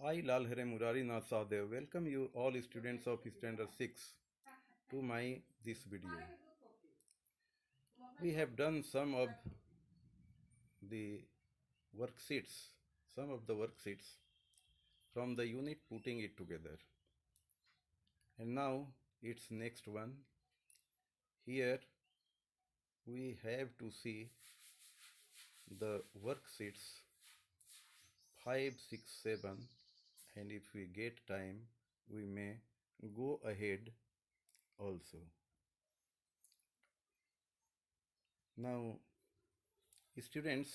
I, Lalhare Murari Nath Sahdev, welcome you all students of Standard 6 to my this video. We have done the worksheets, some of the worksheets from the unit putting it together. And now it's next one. Here we have to see the worksheets 5, 6, 7, and if we get time, we may go ahead also. Now, students,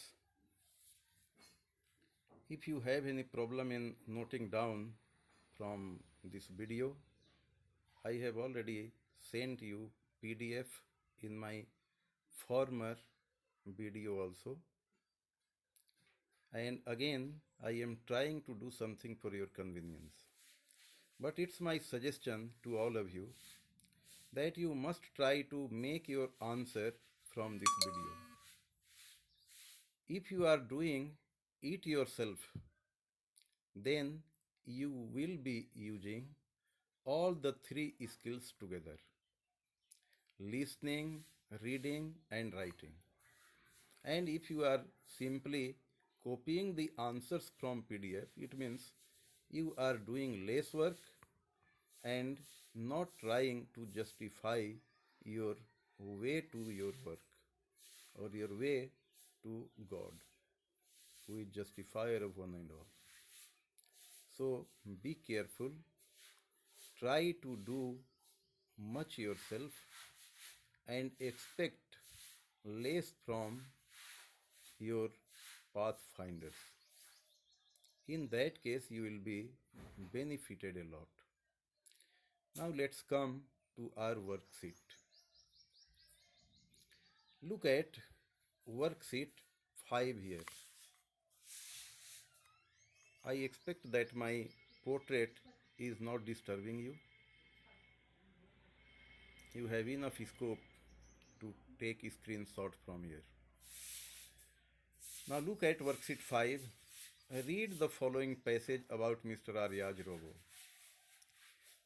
if you have any problem in noting down from this video, I have already sent you PDF in my former video also. And again, I am trying to do something for your convenience. But it's my suggestion to all of you that you must try to make your answer from this video. If you are doing it yourself, then you will be using all the three skills together: listening, reading, and writing. And if you are simply copying the answers from PDF, it means you are doing less work and not trying to justify your way to your work or your way to God, who is justifier of one and all. So be careful, try to do much yourself and expect less from your pathfinders. In that case, you will be benefited a lot. Now let's come to our worksheet. Look at worksheet 5 here. I expect that my portrait is not disturbing you. You have enough scope to take a screenshot from here. Now look at worksheet 5. Read the following passage about Mr. Arya's robo.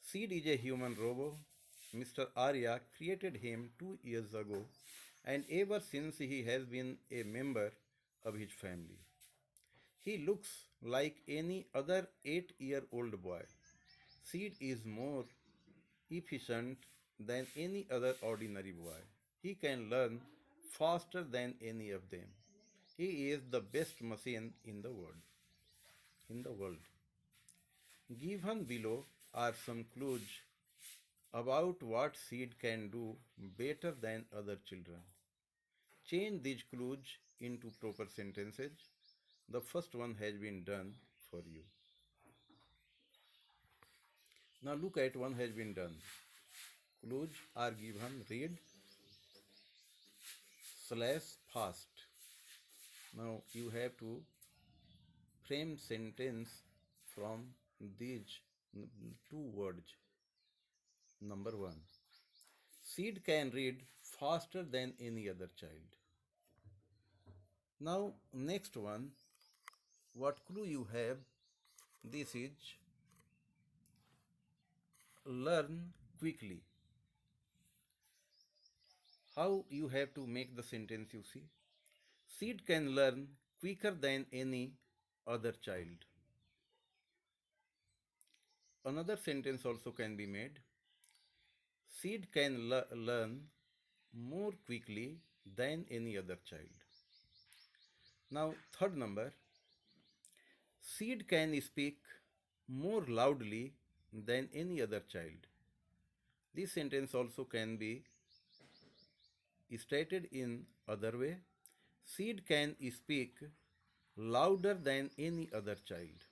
Sid is a human robo. Mr. Arya created him 2 years ago, and ever since he has been a member of his family. He looks like any other 8-year-old boy. Sid is more efficient than any other ordinary boy. He can learn faster than any of them. He is the best machine in the world. Given below are some clues about what Sid can do better than other children. Change these clues into proper sentences. The first one has been done for you. Now look at one has been done. Clues are given: read / fast. Now you have to frame sentence from these two words. Number 1. Sid can read faster than any other child. Now next one, what clue you have? This is learn quickly. How you have to make the sentence, you see? Sid can learn quicker than any other child. Another sentence also can be made. Sid can learn more quickly than any other child. Now, third number, Sid can speak more loudly than any other child. This sentence also can be stated in other way. Sid can speak louder than any other child.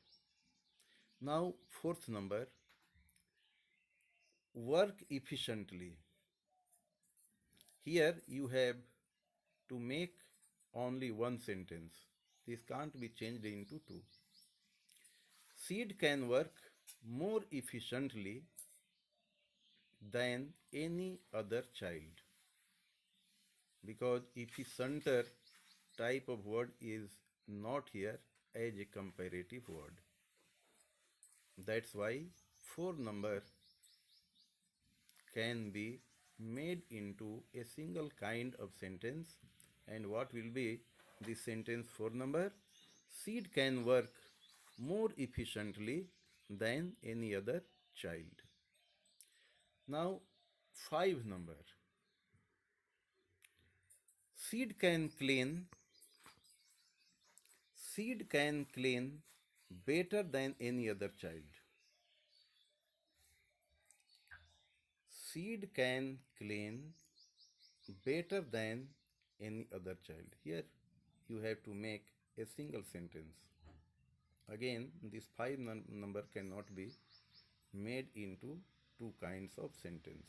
Now, fourth number, work efficiently. Here you have to make only one sentence. This can't be changed into two. Sid can work more efficiently than any other child, because efficienter type of word is not here as a comparative word. That's why 4 number can be made into a single kind of sentence. And what will be the sentence 4 number? Seed can work more efficiently than any other child. Now 5 number. Seed can clean Seed can clean better than any other child. Seed can clean better than any other child. Here you have to make a single sentence. Again, this 5 number cannot be made into two kinds of sentence.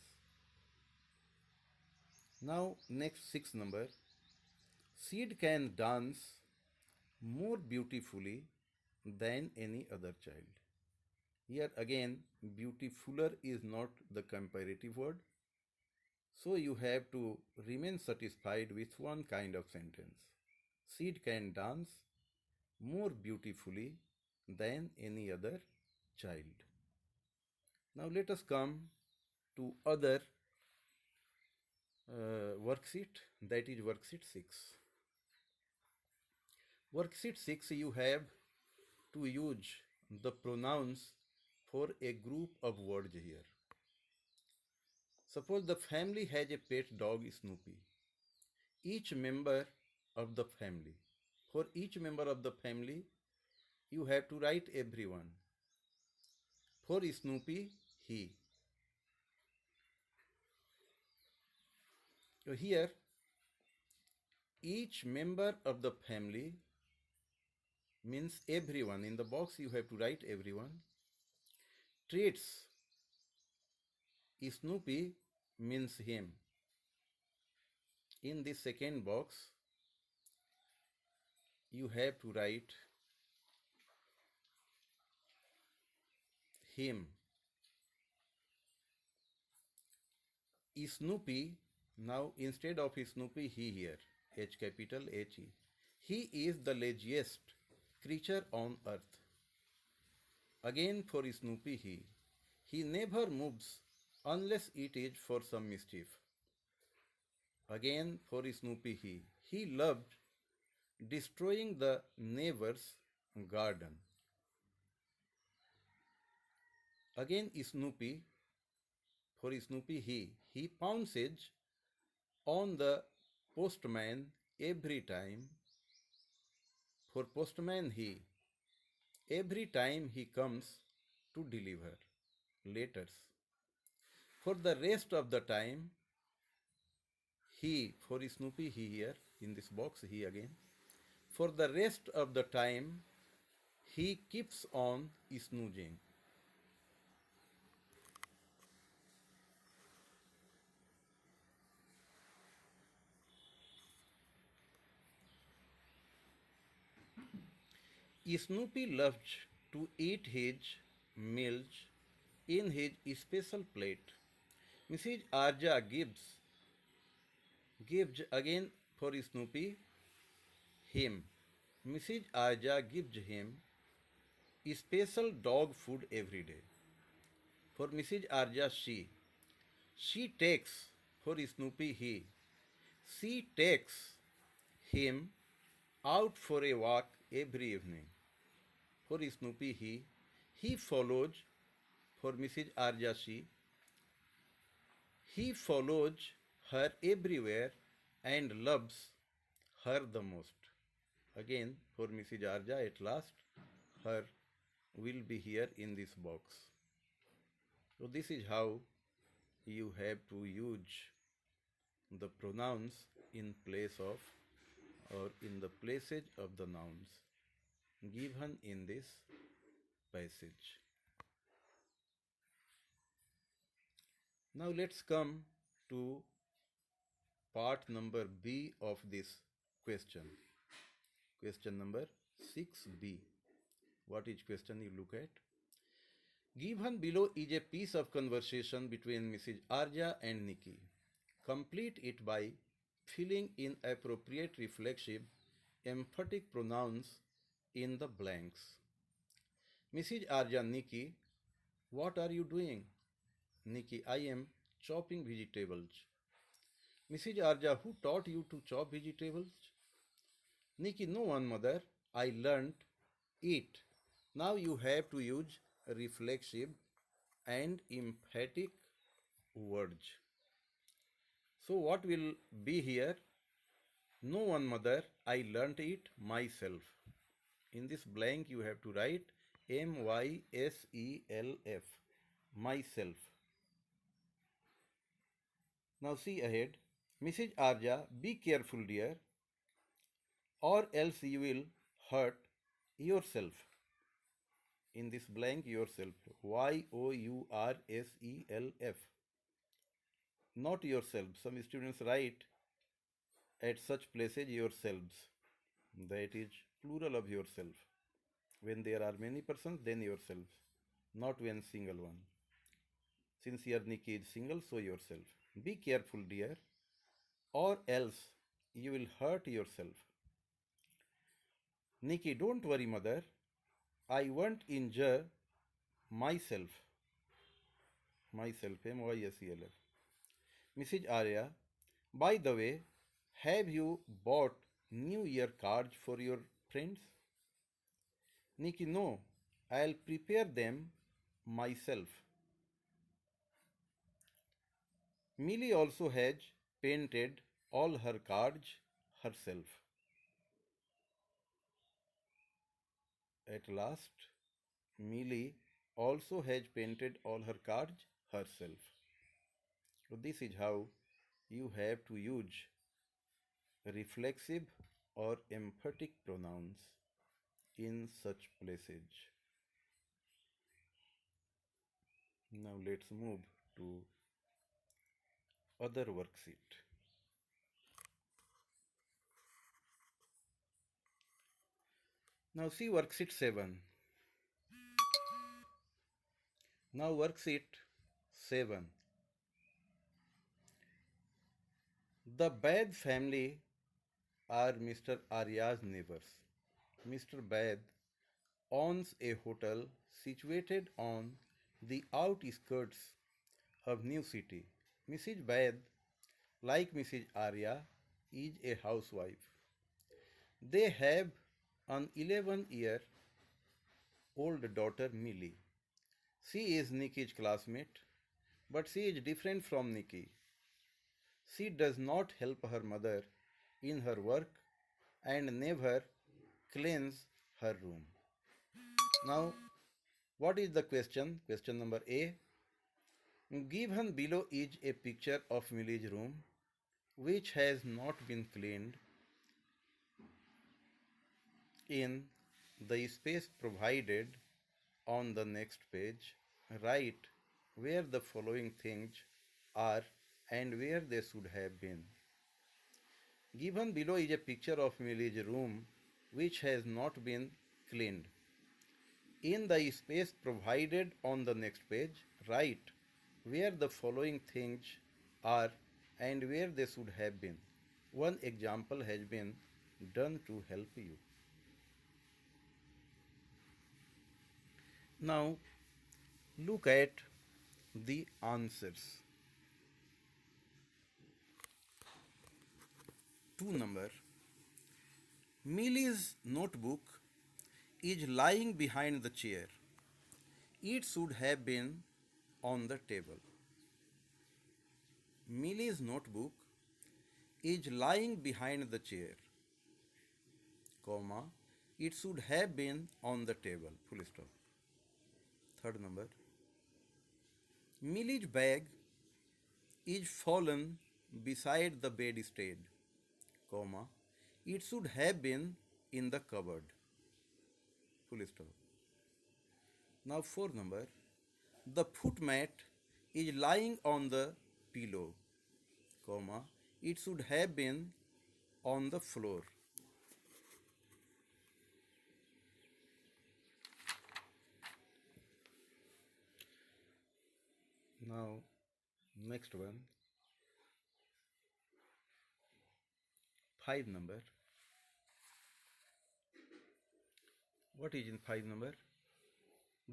Now next 6 number. Seed can dance more beautifully than any other child. Here again, beautifuler is not the comparative word. So you have to remain satisfied with one kind of sentence. Seed can dance more beautifully than any other child. Now let us come to other worksheet, that is worksheet 6. Worksheet 6 you have to use the pronouns for a group of words here. Suppose the family has a pet dog Snoopy. Each member of the family. For each member of the family, you have to write everyone. For Snoopy, he. So here, each member of the family means everyone. In the box, you have to write everyone. Traits, Snoopy means him. In this second box, you have to write him. Snoopy, now instead of Snoopy, he here, H capital H-E. He is the laziest creature on earth. Again for Snoopy, he. He never moves unless it is for some mischief. Again for Snoopy, he. He loved destroying the neighbor's garden. Again Snoopy, for Snoopy, he. He pounces on the postman every time. For postman, he. Every time he comes to deliver letters. For the rest of the time, he, for Snoopy, he here, in this box, he again. For the rest of the time, he keeps on snoozing. Snoopy loves to eat his meals in his special plate. Mrs. Arja gives again for Snoopy him. Mrs. Arja gives him special dog food every day. For Mrs. Arja, she takes for Snoopy he. She takes him out for a walk every evening. For Snoopy, he follows. For Mrs. Arja, he follows her everywhere and loves her the most. Again, for Mrs. Arja, at last, her will be here in this box. So this is how you have to use the pronouns in place of or in the places of the nouns given in this passage. Now let's come to part number B of this question. Question number 6B. What is question you look at? Given below is a piece of conversation between Mrs. Arja and Nikki. Complete it by filling in appropriate reflexive emphatic pronouns in the blanks. Mrs. Arya, Nikki, what are you doing? Nikki, I am chopping vegetables. Mrs. Arya, who taught you to chop vegetables? Nikki, no one, mother. I learnt it. Now you have to use reflexive and emphatic words. So, what will be here? No one, mother. I learnt it myself. In this blank, you have to write myself. Myself. Now, see ahead. Mrs. Arja, be careful, dear, or else you will hurt yourself. In this blank, yourself. yourself. Not yourself. Some students write at such places yourselves. That is plural of yourself. When there are many persons, then yourself. Not when single one. Since your Nikki is single, so yourself. Be careful, dear, or else you will hurt yourself. Nikki, don't worry, mother. I won't injure myself. Myself, myself. Mrs. Arya, by the way, have you bought New Year cards for your friends? Nikki, no. I'll prepare them myself. Millie also has painted all her cards herself. At last, Millie also has painted all her cards herself. So, this is how you have to use reflexive or emphatic pronouns in such places. Now, let's move to other worksheet. Now, see worksheet 7. Now, worksheet 7. The Baid family are Mr. Arya's neighbors. Mr. Baid owns a hotel situated on the outskirts of New City. Mrs. Baid, like Mrs. Arya, is a housewife. They have an 11-year-old daughter, Millie. She is Nikki's classmate, but she is different from Nikki. She does not help her mother in her work and never cleans her room. Now, what is the question? Question number A. Given below is a picture of Millie's room which has not been cleaned. In the space provided on the next page, write where the following things are and where they should have been. Given below is a picture of Millie's room which has not been cleaned. In the space provided on the next page, write where the following things are and where they should have been. One example has been done to help you. Now, look at the answers. 2 number. Millie's notebook is lying behind the chair. It should have been on the table. Millie's notebook is lying behind the chair, comma, it should have been on the table, full stop. 3rd number. Millie's bag is fallen beside the bedstead, comma, it should have been in the cupboard, full stop. Now 4th number. The footmat is lying on the pillow, comma, it should have been on the floor. Now, next one. 5 number. What is in 5 number?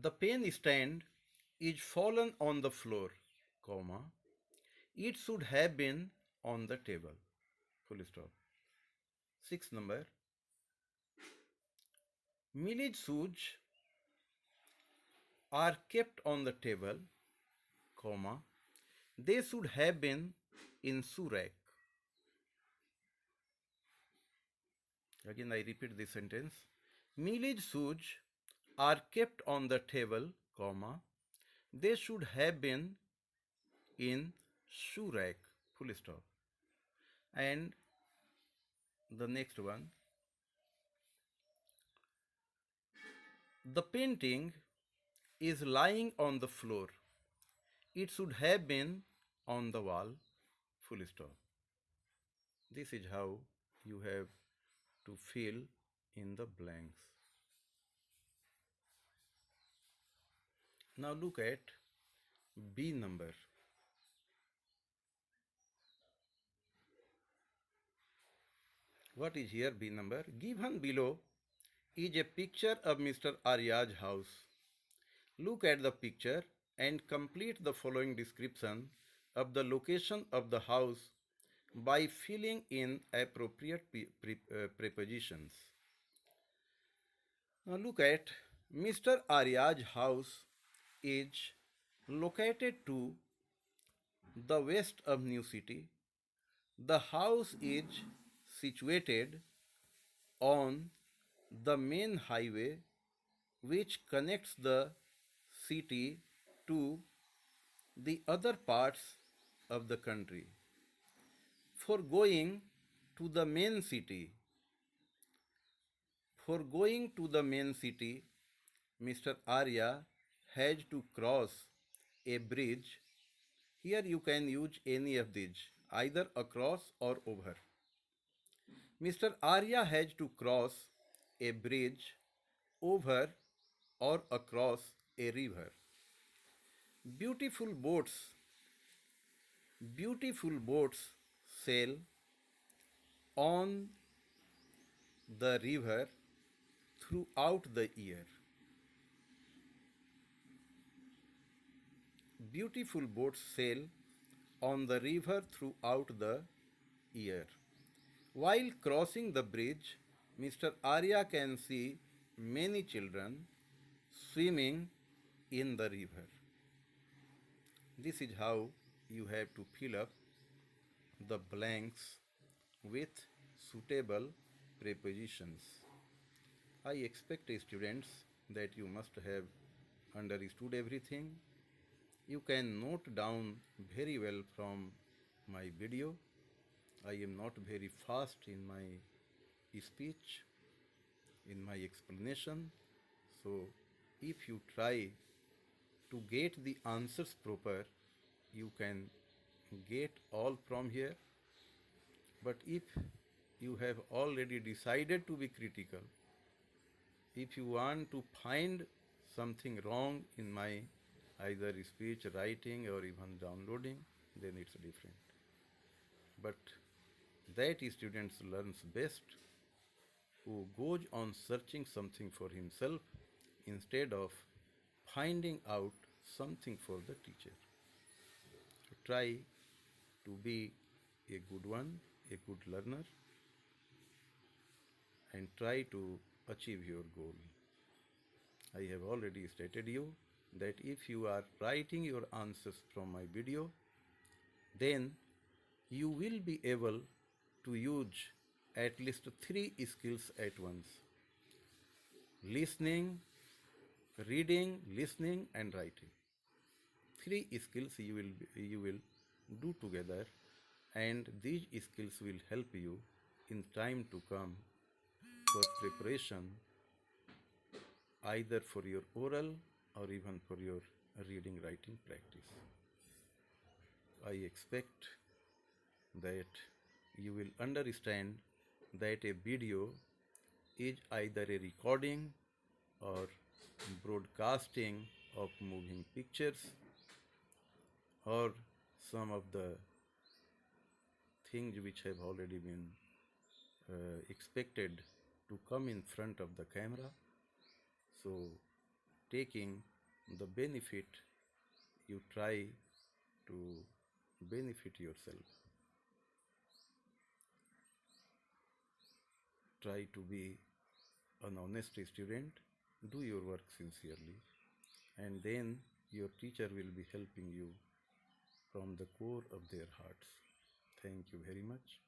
The pen stand is fallen on the floor, comma. It should have been on the table. Full stop. 6 number. Millie's shoes are kept on the table, comma. They should have been in shoe rack. Again, I repeat this sentence. Millie's shoes are kept on the table, comma. They should have been in shoe rack. Full stop. And the next one. The painting is lying on the floor. It should have been on the wall. Full stop. This is how you have to fill in the blanks. Now look at B number. What is here B number? Given below is a picture of Mr. Arya's house. Look at the picture and complete the following description of the location of the house by filling in appropriate prepositions. Now look at Mr. Arya's house is located to the west of New City. The house is situated on the main highway which connects the city to the other parts of the country. For going to the main city, Mr. Arya has to cross a bridge. Here you can use any of these, either across or over. Mr. Arya has to cross a bridge over or across a river. Beautiful boats sail on the river throughout the year. Beautiful boats sail on the river throughout the year. While crossing the bridge, Mr. Arya can see many children swimming in the river. This is how you have to fill up the blanks with suitable prepositions. I expect, students, that you must have understood everything. You can note down very well from my video. I am not very fast in my speech, in my explanation. So if you try to get the answers proper, you can get all from here. But if you have already decided to be critical, if you want to find something wrong in my either speech, writing, or even downloading, then it's different. But that students learns best who goes on searching something for himself instead of finding out something for the teacher. So try to be a good one, a good learner, and try to achieve your goal. I have already stated you that if you are writing your answers from my video, then you will be able to use at least 3 skills at once: listening, reading, listening, and writing. 3 skills you will do together, and these skills will help you in time to come for preparation either for your oral or even for your reading writing practice. I expect that you will understand that a video is either a recording or broadcasting of moving pictures or some of the things which have already been expected to come in front of the camera. So taking the benefit, you try to benefit yourself. Try to be an honest student, do your work sincerely, and then your teacher will be helping you from the core of their hearts. Thank you very much.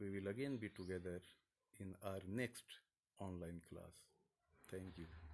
We will again be together in our next online class. Thank you.